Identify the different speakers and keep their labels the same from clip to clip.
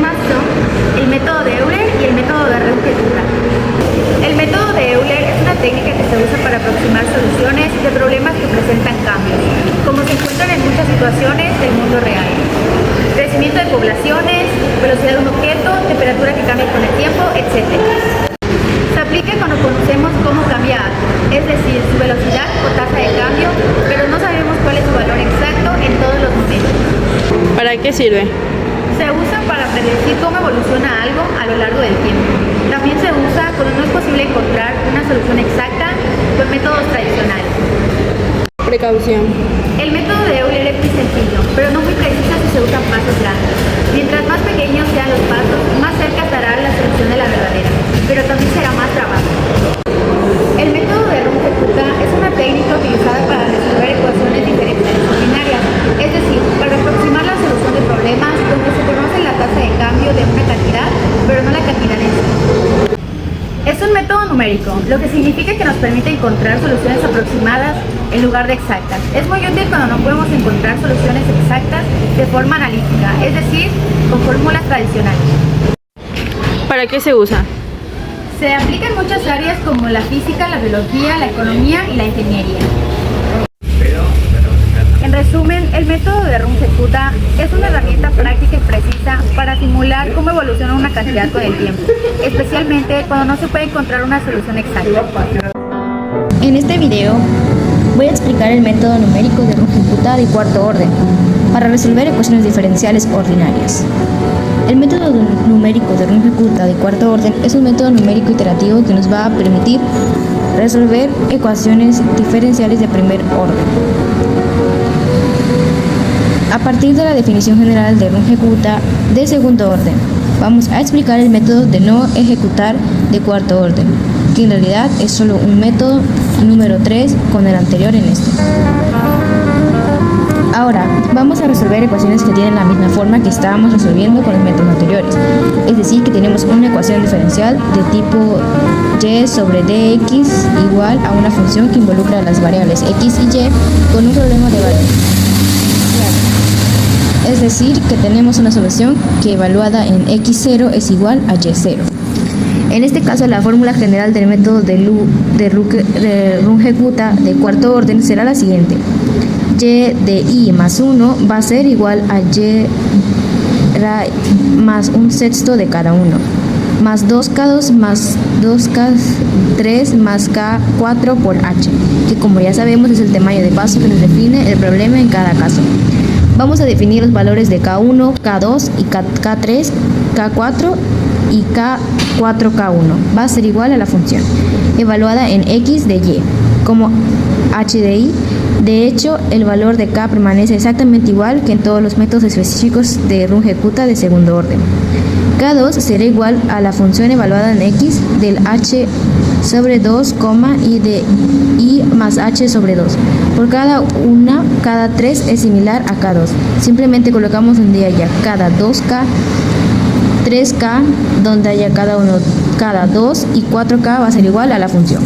Speaker 1: problemas son el método de Euler y el método de Runge-Kutta. El método de Euler es una técnica que se usa para aproximar soluciones de problemas que presentan cambios, como se encuentran en muchas situaciones del mundo real. Crecimiento de poblaciones, velocidad de un objeto, temperatura que cambia con el tiempo, etc. Se aplica cuando conocemos cómo cambia algo, es decir, su velocidad o tasa de cambio, pero no sabemos cuál es su valor exacto en todos los momentos.
Speaker 2: ¿Para qué sirve?
Speaker 1: Se usa para predecir cómo evoluciona algo a lo largo del tiempo. También se usa cuando no es posible encontrar una solución exacta con métodos tradicionales.
Speaker 2: Precaución.
Speaker 1: El método de Euler es muy sencillo, pero no muy preciso si se usan pasos grandes. Mientras más pequeños sean los pasos, más cerca estará la solución de la verdadera, pero también será más trabajo. El método de Runge-Kutta es una técnica utilizada para resolver ecuaciones diferenciales ordinarias, es decir, para aproximar la solución de problemas donde se conoce la tasa de cambio de una cantidad, pero no la cantidad en sí. Es un método numérico, lo que significa que nos permite encontrar soluciones aproximadas en lugar de exactas. Es muy útil cuando no podemos encontrar soluciones exactas de forma analítica, es decir, con fórmulas tradicionales.
Speaker 2: ¿Para qué se usa?
Speaker 1: Se aplica en muchas áreas como la física, la biología, la economía y la ingeniería. En resumen, el método de Runge-Kutta es una herramienta práctica y precisa para simular cómo evoluciona una cantidad con el tiempo, especialmente cuando no se puede encontrar una solución exacta.
Speaker 3: En este video voy a explicar el método numérico de Runge-Kutta de cuarto orden para resolver ecuaciones diferenciales ordinarias. El método numérico de Runge-Kutta de cuarto orden es un método numérico iterativo que nos va a permitir resolver ecuaciones diferenciales de primer orden. A partir de la definición general de Runge-Kutta de segundo orden, vamos a explicar el método de no ejecutar de cuarto orden, que en realidad es solo un método número 3 con el anterior en este. Ahora, vamos a resolver ecuaciones que tienen la misma forma que estábamos resolviendo con los métodos anteriores, es decir, que tenemos una ecuación diferencial de tipo y sobre dx igual a una función que involucra las variables x y y con un problema de valores. Es decir, que tenemos una solución que evaluada en x0 es igual a y0. En este caso, la fórmula general del método de Runge-Kutta de cuarto orden será la siguiente. Y de i más 1 va a ser igual a y más un sexto de cada uno, más 2k2 más 2k3 más k4 por h, que como ya sabemos es el tamaño de paso que nos define el problema en cada caso. Vamos a definir los valores de K1, K2 y K3, K4 y K4K1. Va a ser igual a la función evaluada en x de y, como h de i. De hecho, el valor de K permanece exactamente igual que en todos los métodos específicos de Runge-Kutta de segundo orden. K2 será igual a la función evaluada en x del h sobre 2, y de i más h sobre 2. Por cada 3 es similar a K2. Simplemente colocamos donde haya cada 2K, 3K, donde haya cada 2 y 4K va a ser igual a la función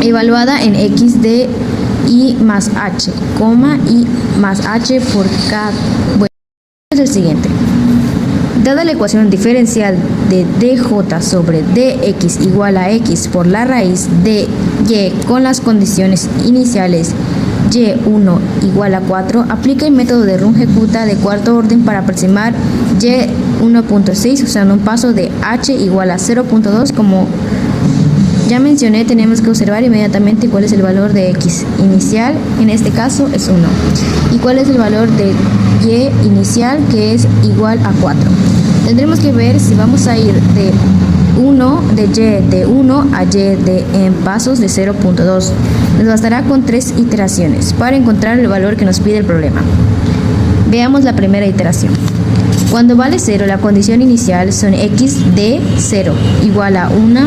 Speaker 3: evaluada en x de i más h, i más h por K. Bueno, es el siguiente. Dada la ecuación diferencial de dj sobre dx igual a x por la raíz de y con las condiciones iniciales y1 igual a 4, aplica el método de Runge-Kutta de cuarto orden para aproximar y1.6 usando un paso de h igual a 0.2. Como ya mencioné, tenemos que observar inmediatamente cuál es el valor de x inicial, en este caso es 1, y cuál es el valor de y inicial, que es igual a 4. Tendremos que ver si vamos a ir de y de 1 a y en pasos de 0.2. Nos bastará con 3 iteraciones para encontrar el valor que nos pide el problema. Veamos la primera iteración. Cuando vale 0, la condición inicial son x de 0 igual a 1,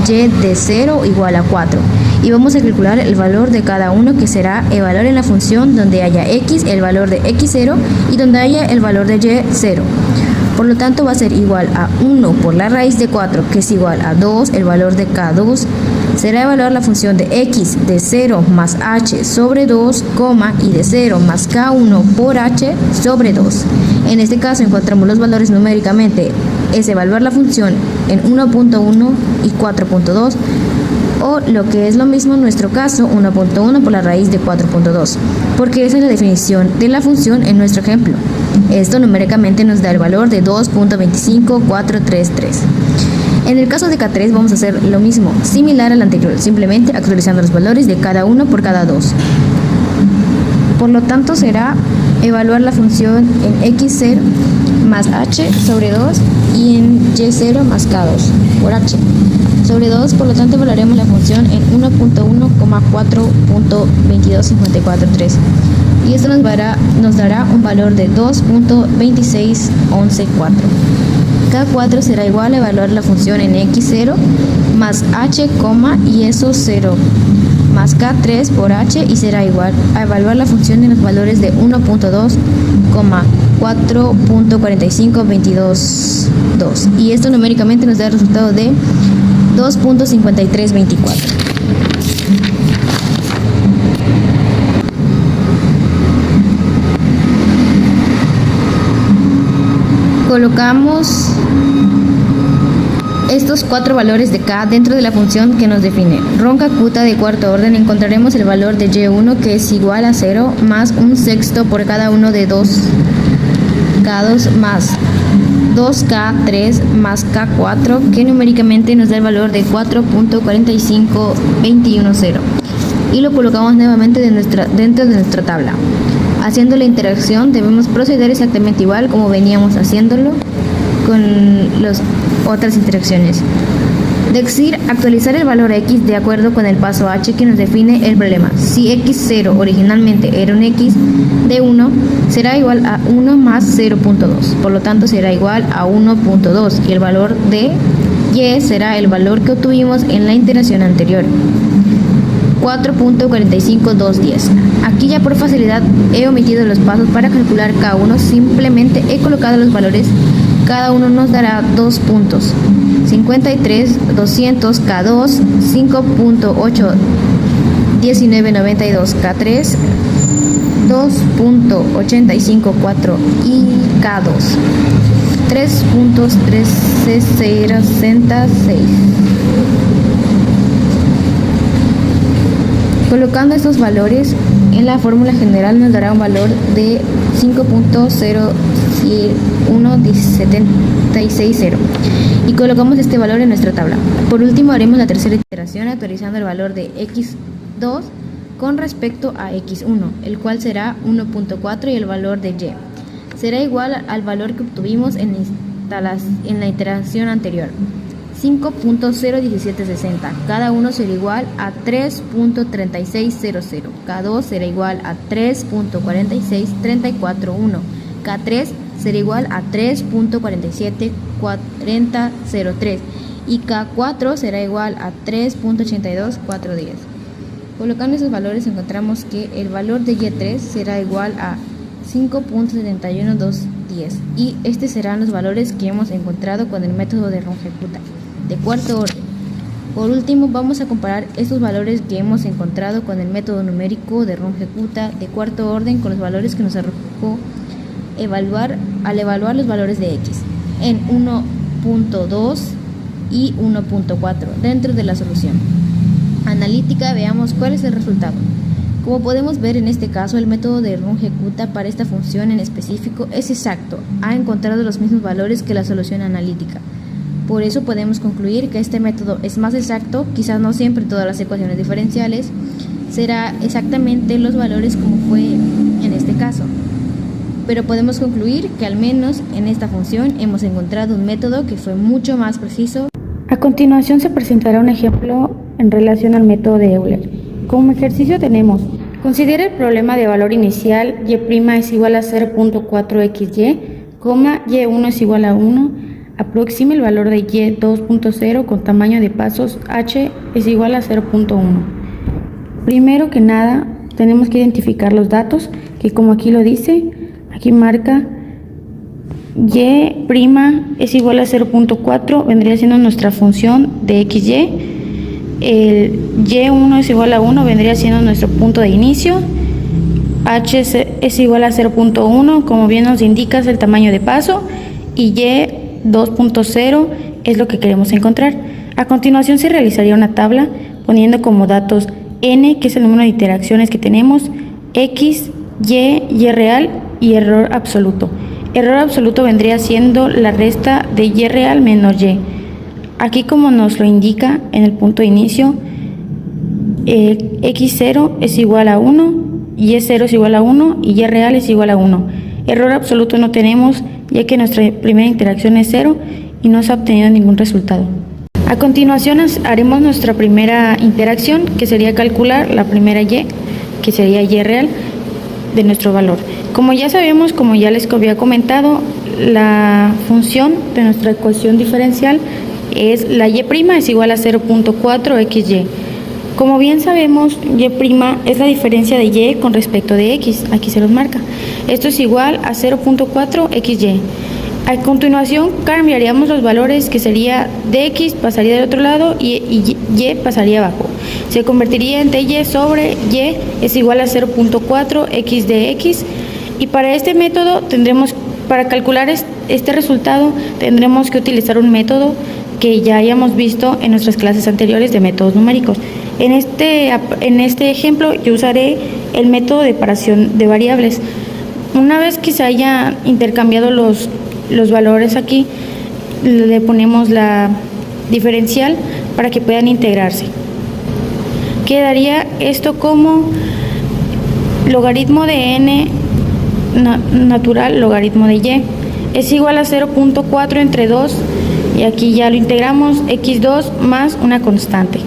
Speaker 3: y de 0 igual a 4. Y vamos a calcular el valor de cada uno, que será el valor en la función donde haya x, el valor de x0, y donde haya el valor de y0. Por lo tanto, va a ser igual a 1 por la raíz de 4, que es igual a 2, el valor de K2 será evaluar la función de x de 0 más h sobre 2, y de 0 más k1 por h sobre 2. En este caso encontramos los valores numéricamente, es evaluar la función en 1.1 y 4.2, o lo que es lo mismo en nuestro caso, 1.1 por la raíz de 4.2, porque esa es la definición de la función en nuestro ejemplo. Esto numéricamente nos da el valor de 2.25433. En el caso de K3 vamos a hacer lo mismo, similar al anterior, simplemente actualizando los valores de cada uno por cada 2. Por lo tanto será evaluar la función en x0 más h sobre 2 y en y0 más k2 por h sobre 2, por lo tanto evaluaremos la función en 1.1,4.22543 y esto nos dará un valor de 2.26114. K4 será igual a evaluar la función en x0 más h, y eso 0 más K3 por h y será igual a evaluar la función en los valores de 1.2, 4.45222 y esto numéricamente nos da el resultado de 2.5324. Colocamos estos 4 valores de K dentro de la función que nos define. Ronca cuta de cuarto orden, encontraremos el valor de Y1 que es igual a 0 más un sexto por cada uno de 2K2 más 2K3 más K4 que numéricamente nos da el valor de 4.45210 y lo colocamos nuevamente dentro de nuestra tabla. Haciendo la interacción debemos proceder exactamente igual como veníamos haciéndolo con las otras interacciones. Decir, actualizar el valor x de acuerdo con el paso h que nos define el problema. Si x0 originalmente era un x de 1, será igual a 1 más 0.2, por lo tanto será igual a 1.2 y el valor de y será el valor que obtuvimos en la iteración anterior, 4.45210. Aquí ya por facilidad he omitido los pasos para calcular K1, simplemente he colocado los valores, cada uno nos dará 2 puntos, 53, 200, K2, 5.8, 1992, K3, 2.854 y K2, 3.1366. Colocando estos valores en la fórmula general nos dará un valor de 5.00176 y colocamos este valor en nuestra tabla. Por último haremos la tercera iteración actualizando el valor de x2 con respecto a x1, el cual será 1.4 y el valor de y será igual al valor que obtuvimos en la iteración anterior, 5.01760. Cada uno será igual a 3.3600. K2 será igual a 3.46341. K3 será igual a 3.474003 y K4 será igual a 3.82410. Colocando esos valores encontramos que el valor de Y3 será igual a 5.71210 y estos serán los valores que hemos encontrado con el método de Runge-Kutta de cuarto orden. Por último, vamos a comparar estos valores que hemos encontrado con el método numérico de Runge-Kutta de cuarto orden con los valores que nos arrojó al evaluar los valores de x en 1.2 y 1.4 dentro de la solución analítica. Veamos cuál es el resultado. Como podemos ver en este caso, el método de Runge-Kutta para esta función en específico es exacto, ha encontrado los mismos valores que la solución analítica. Por eso podemos concluir que este método es más exacto, quizás no siempre todas las ecuaciones diferenciales será exactamente los valores como fue en este caso, pero podemos concluir que al menos en esta función hemos encontrado un método que fue mucho más preciso.
Speaker 2: A continuación se presentará un ejemplo en relación al método de Euler. Como ejercicio tenemos: considera el problema de valor inicial y' es igual a 0.4xy, y1 es igual a 1. Aproxime el valor de y 2.0 con tamaño de pasos h es igual a 0.1. Primero que nada tenemos que identificar los datos que, como aquí lo dice, aquí marca y' es igual a 0.4, vendría siendo nuestra función de xy, el y1 es igual a 1 vendría siendo nuestro punto de inicio. H es igual a 0.1, como bien nos indica es el tamaño de paso, y Y 2.0 es lo que queremos encontrar. A continuación se realizaría una tabla poniendo como datos n, que es el número de interacciones que tenemos, x, y real y error absoluto. Error absoluto vendría siendo la resta de y real menos y. Aquí, como nos lo indica en el punto de inicio, x0 es igual a 1, y0 es igual a 1 y y real es igual a 1. Error absoluto no tenemos, ya que nuestra primera interacción es 0 y no se ha obtenido ningún resultado. A continuación haremos nuestra primera interacción, que sería calcular la primera y, que sería y real de nuestro valor. Como ya sabemos, como ya les había comentado, la función de nuestra ecuación diferencial es la y' es igual a 0.4 xy. Como bien sabemos, y' es la diferencia de y con respecto de x, aquí se los marca. Esto es igual a 0.4 xy. A continuación cambiaríamos los valores, que sería dx pasaría del otro lado y y pasaría abajo. Se convertiría en dy sobre y es igual a 0.4 x de x, y para este método para calcular este resultado tendremos que utilizar un método que ya hayamos visto en nuestras clases anteriores de métodos numéricos. En este ejemplo yo usaré el método de separación de variables. Una vez que se haya intercambiado los valores aquí, le ponemos la diferencial para que puedan integrarse. Quedaría esto como logaritmo de n natural logaritmo de y es igual a 0.4 entre 2, y aquí ya lo integramos, x2 más una constante.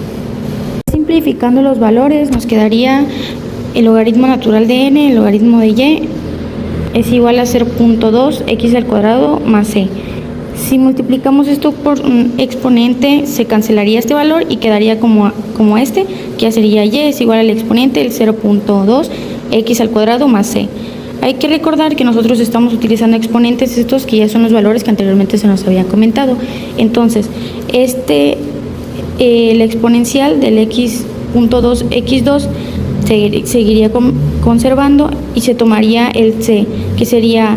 Speaker 2: Simplificando los valores nos quedaría el logaritmo natural de n, el logaritmo de y es igual a 0.2 x al cuadrado más c. Si multiplicamos esto por un exponente, se cancelaría este valor y quedaría como este, que ya sería y es igual al exponente del 0.2 x al cuadrado más c. Hay que recordar que nosotros estamos utilizando exponentes estos, que ya son los valores que anteriormente se nos habían comentado. Entonces, el exponencial del x.2 x2 seguiría conservando, y se tomaría el c, que sería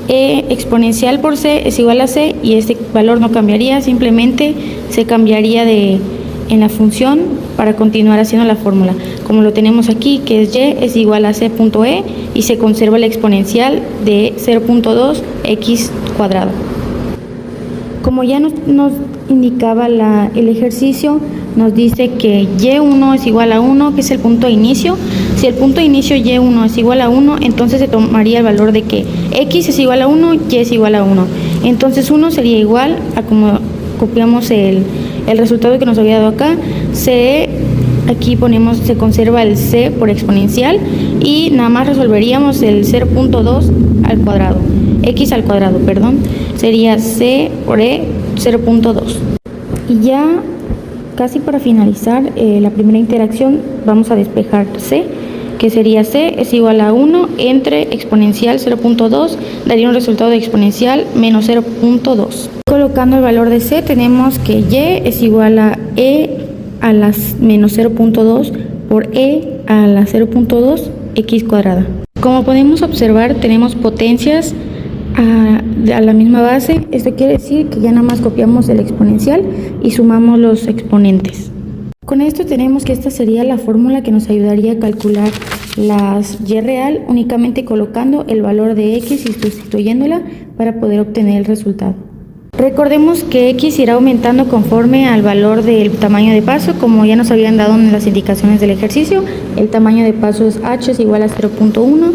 Speaker 2: e exponencial por c es igual a c, y este valor no cambiaría, simplemente se cambiaría en la función para continuar haciendo la fórmula, como lo tenemos aquí, que es y es igual a c.e, y se conserva el exponencial de 0.2 x cuadrado. Como ya nos indicaba el ejercicio, nos dice que y1 es igual a 1, que es el punto de inicio. Si el punto de inicio y1 es igual a 1, entonces se tomaría el valor de que x es igual a 1, y es igual a 1. Entonces 1 sería igual a, como copiamos el resultado que nos había dado acá, aquí se conserva el c por exponencial, y nada más resolveríamos el 0.2 al cuadrado, x al cuadrado, perdón, sería c por e 0.2. Y ya casi para finalizar la primera interacción, vamos a despejar c, que sería c es igual a 1 entre exponencial 0.2, daría un resultado de exponencial menos 0.2. Colocando el valor de c, tenemos que y es igual a e a la menos 0.2 por e a la 0.2 x cuadrada. Como podemos observar, tenemos potencias a la misma base. Esto quiere decir que ya nada más copiamos el exponencial y sumamos los exponentes. Con esto tenemos que esta sería la fórmula que nos ayudaría a calcular las y real, únicamente colocando el valor de x y sustituyéndola para poder obtener el resultado. Recordemos que x irá aumentando conforme al valor del tamaño de paso, como ya nos habían dado en las indicaciones del ejercicio. El tamaño de paso es h es igual a 0.1,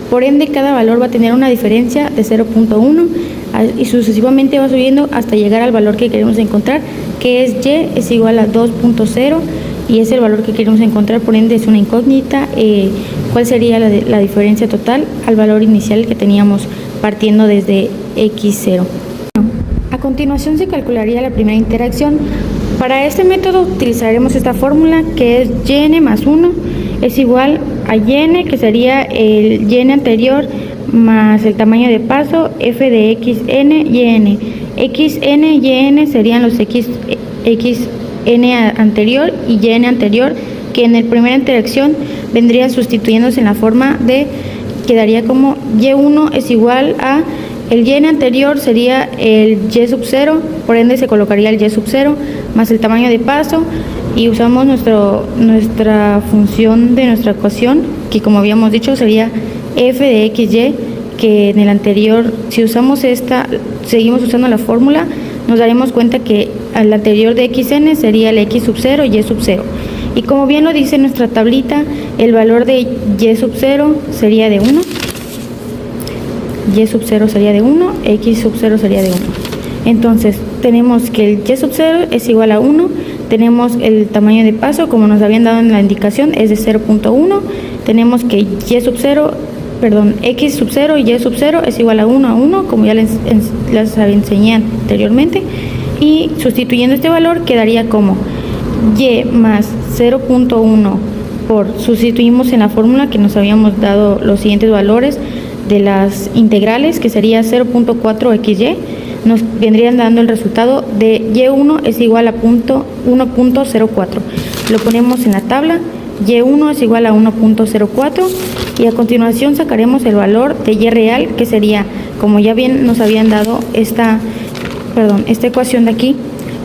Speaker 2: por ende cada valor va a tener una diferencia de 0.1 y sucesivamente va subiendo hasta llegar al valor que queremos encontrar, que es y es igual a 2.0, y es el valor que queremos encontrar, por ende es una incógnita. ¿Cuál sería la diferencia total al valor inicial que teníamos partiendo desde x0? A continuación se calcularía la primera interacción. Para este método utilizaremos esta fórmula, que es yn más 1 es igual a yn, que sería el yn anterior más el tamaño de paso f de xn y n. Xn y n serían los x anterior y yn anterior, que en la primera interacción vendría sustituyéndose en la forma de, quedaría como y1 es igual a, el yn anterior sería el y sub 0, por ende se colocaría el y sub 0 más el tamaño de paso, y usamos nuestra función de nuestra ecuación, que como habíamos dicho sería f de xy, que en el anterior, si usamos esta, seguimos usando la fórmula, nos daremos cuenta que al anterior de xn sería el x sub 0 y y sub 0. Y como bien lo dice nuestra tablita, el valor de y sub 0 sería de 1, y sub 0 sería de 1, x sub 0 sería de 1. Entonces, tenemos que el y sub 0 es igual a 1, tenemos el tamaño de paso, como nos habían dado en la indicación, es de 0.1, tenemos que x sub 0 y y sub 0 es igual a 1, como ya les enseñé anteriormente, y sustituyendo este valor quedaría como y más 0.1 sustituimos en la fórmula que nos habíamos dado los siguientes valores de las integrales, que sería 0.4xy, nos vendrían dando el resultado de y1 es igual a 1.04. Lo ponemos en la tabla, y1 es igual a 1.04, y a continuación sacaremos el valor de y real, que sería, como ya bien nos habían dado esta ecuación de aquí,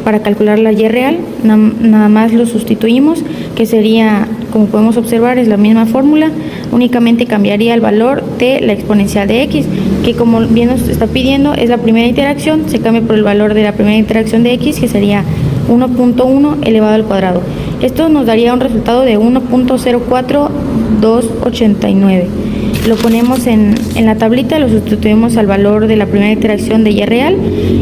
Speaker 2: para calcular la y real, nada más lo sustituimos, que sería, como podemos observar, es la misma fórmula, únicamente cambiaría el valor de la exponencial de x, que como bien nos está pidiendo es la primera interacción, se cambia por el valor de la primera interacción de x, que sería 1.1 elevado al cuadrado. Esto nos daría un resultado de 1.04289. Lo ponemos en la tablita, lo sustituimos al valor de la primera interacción de y real,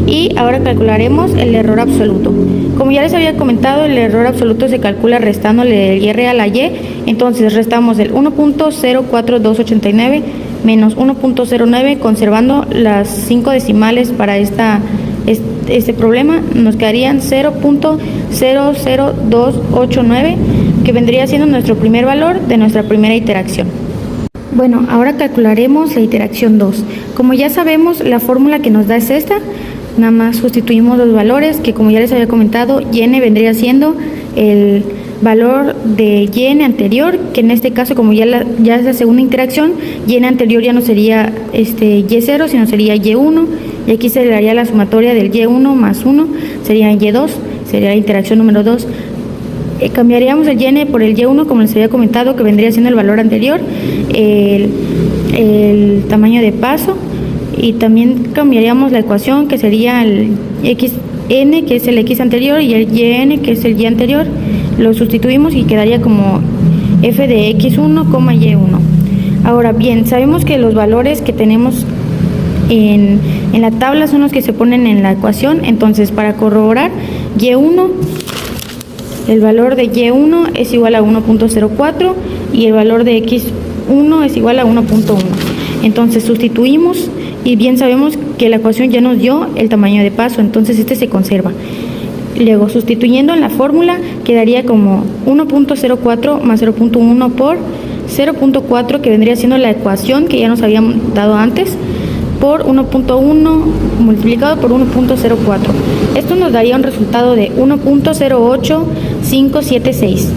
Speaker 2: y ahora calcularemos el error absoluto. Como ya les había comentado, el error absoluto se calcula restándole el y real a y, entonces restamos el 1.04289 menos 1.09, conservando las 5 decimales para este problema, nos quedarían 0.00289, que vendría siendo nuestro primer valor de nuestra primera interacción. Bueno, ahora calcularemos la interacción 2. Como ya sabemos, la fórmula que nos da es esta, nada más sustituimos los valores, que como ya les había comentado, yn vendría siendo el valor de yn anterior, que en este caso, como ya es la segunda interacción, yn anterior ya no sería y0, sino sería y1, y aquí se le daría la sumatoria del y1 más 1, sería y2, sería la interacción número 2. Cambiaríamos el yn por el y1, como les había comentado, que vendría siendo el valor anterior, el tamaño de paso, y también cambiaríamos la ecuación, que sería el xn, que es el x anterior, y el yn, que es el y anterior. Lo sustituimos y quedaría como f de x1, y1. Ahora bien, sabemos que los valores que tenemos en la tabla son los que se ponen en la ecuación, entonces para corroborar, y1, el valor de y1 es igual a 1.04 y el valor de x1 es igual a 1.1. Entonces sustituimos y bien sabemos que la ecuación ya nos dio el tamaño de paso, entonces este se conserva. Luego, sustituyendo en la fórmula, quedaría como 1.04 más 0.1 por 0.4, que vendría siendo la ecuación que ya nos habían dado antes, por 1.1 multiplicado por 1.04. Esto nos daría un resultado de 1.08576.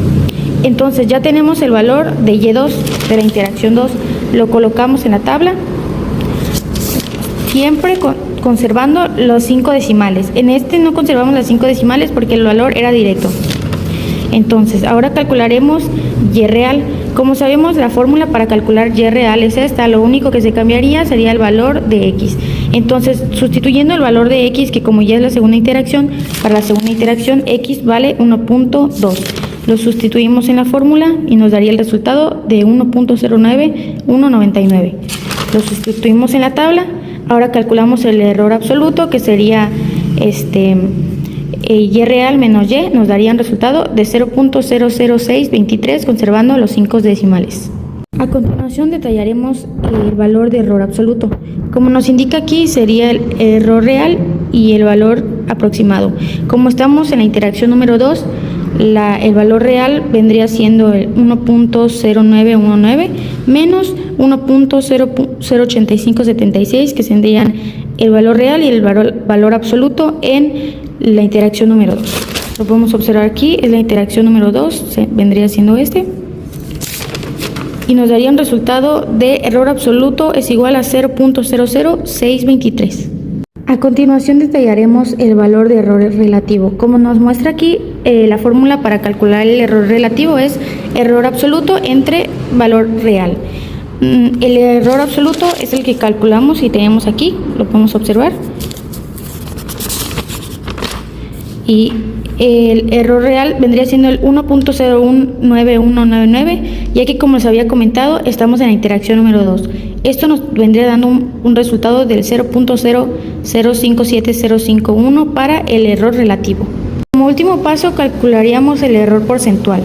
Speaker 2: Entonces ya tenemos el valor de y2 de la interacción 2. Lo colocamos en la tabla, siempre conservando los 5 decimales. En este no conservamos las 5 decimales porque el valor era directo. Entonces ahora calcularemos y real. Como sabemos, la fórmula para calcular y real es esta, lo único que se cambiaría sería el valor de x. Entonces, sustituyendo el valor de x, que como ya es la segunda interacción, para la segunda interacción x vale 1.2. Lo sustituimos en la fórmula y nos daría el resultado de 1.09199. Lo sustituimos en la tabla. Ahora calculamos el error absoluto, que sería y real menos y, nos daría un resultado de 0.00623, conservando los 5 decimales. A continuación detallaremos el valor de error absoluto. Como nos indica aquí, sería el error real y el valor aproximado. Como estamos en la interacción número 2, el valor real vendría siendo el 1.0919 menos 1.08576, que serían el valor real y el valor absoluto en la interacción número 2. Lo podemos observar aquí, es la interacción número 2, vendría siendo este. Y nos daría un resultado de error absoluto es igual a 0.00623. A continuación detallaremos el valor de error relativo. Como nos muestra aquí, la fórmula para calcular el error relativo es error absoluto entre valor real. El error absoluto es el que calculamos y tenemos aquí, lo podemos observar. Y el error real vendría siendo el 1.019199, ya que, como les había comentado, estamos en la interacción número 2. Esto nos vendría dando un resultado del 0.0057051 para el error relativo. Como último paso, calcularíamos el error porcentual.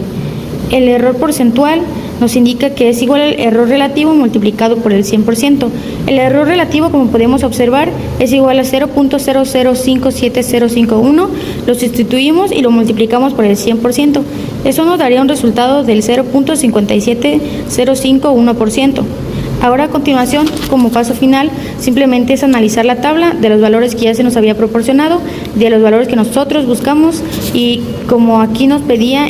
Speaker 2: El error porcentual nos indica que es igual al error relativo multiplicado por el 100%. El error relativo, como podemos observar, es igual a 0.0057051. Lo sustituimos y lo multiplicamos por el 100%. Eso nos daría un resultado del 0.57051%. Ahora, a continuación, como paso final, simplemente es analizar la tabla de los valores que ya se nos había proporcionado, de los valores que nosotros buscamos, y como aquí nos pedía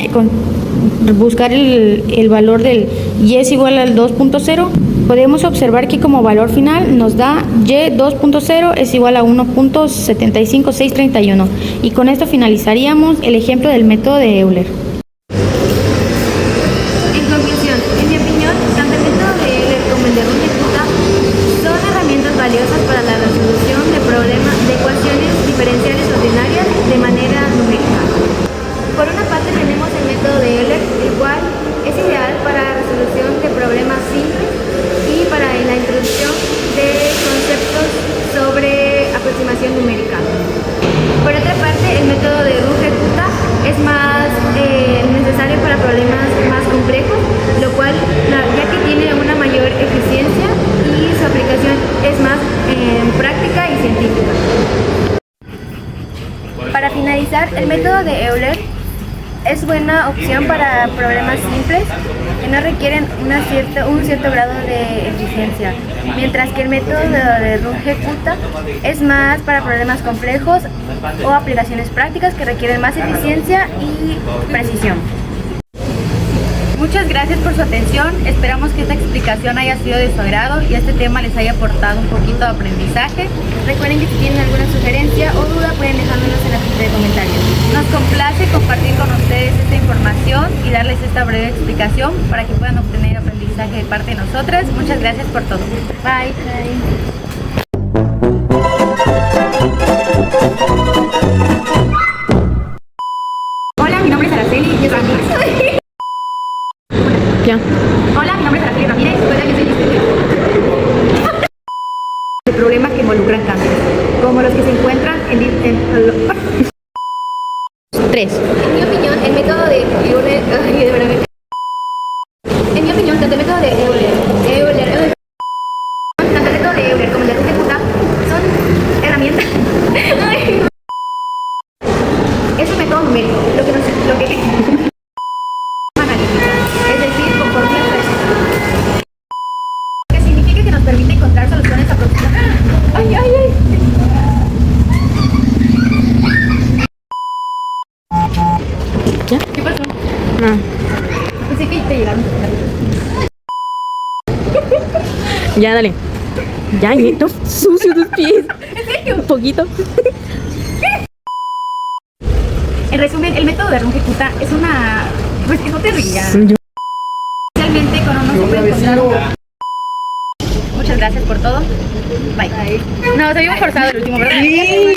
Speaker 2: buscar el valor del y es igual al 2.0, podemos observar que como valor final nos da y 2.0 es igual a 1.75631, y con esto finalizaríamos el ejemplo del método de Euler.
Speaker 1: En conclusión, en mi opinión, tanto el método de Euler como el de Runge-Kutta son herramientas valiosas para la resolución de problemas de ecuaciones diferenciales ordinarias de manera numérica. Por una parte tenemos el método de Euler, el cual es ideal para la resolución de problemas simples y para la introducción de conceptos sobre aproximación numérica. Por otra parte, el método de Runge-Kutta es más necesario para problemas más complejos, lo cual, ya que tiene una mayor eficiencia y su aplicación es más práctica y científica. Para finalizar, el método de Euler es buena opción para problemas simples que no requieren un cierto grado de eficiencia, mientras que el método de Runge-Kutta es más para problemas complejos o aplicaciones prácticas que requieren más eficiencia y precisión. Muchas gracias por su atención, esperamos que esta explicación haya sido de su agrado y este tema les haya aportado un poquito de aprendizaje. Recuerden que si tienen alguna sugerencia o duda pueden dejármelos en la caja de comentarios. Nos complace compartir con ustedes esta información y darles esta breve explicación para que puedan obtener aprendizaje de parte de nosotras. Muchas gracias por todo. Bye. Hola, mi nombre es Araceli y es Ramírez.
Speaker 2: Ya.
Speaker 1: Hola, mi nombre es Araceli Ramírez, soy de de problemas que involucran cambios, como los que se encuentran en
Speaker 2: 3.
Speaker 1: En mi opinión, el método de Euler, en mi opinión, tanto el método de Euler como el de Runge-Kutta son herramientas. Es un método numérico, lo que analítica, es decir, con fórmulas precisas, que significa que nos permite encontrar soluciones aproximadas. ¡Ay!
Speaker 2: ¿Ya?
Speaker 1: ¿Qué pasó?
Speaker 2: No.
Speaker 1: Pensé que te llegaron.
Speaker 2: Ya, dale. Ya, no, sucio tus pies.
Speaker 1: ¿En serio?
Speaker 2: Un poquito.
Speaker 1: En resumen, el método de Runge-Kutta es una... Pues que no te rías. Especialmente cuando no se puede encontrar un... Muchas gracias por todo. Bye. No, se había forzado el último, ¿verdad? Sí.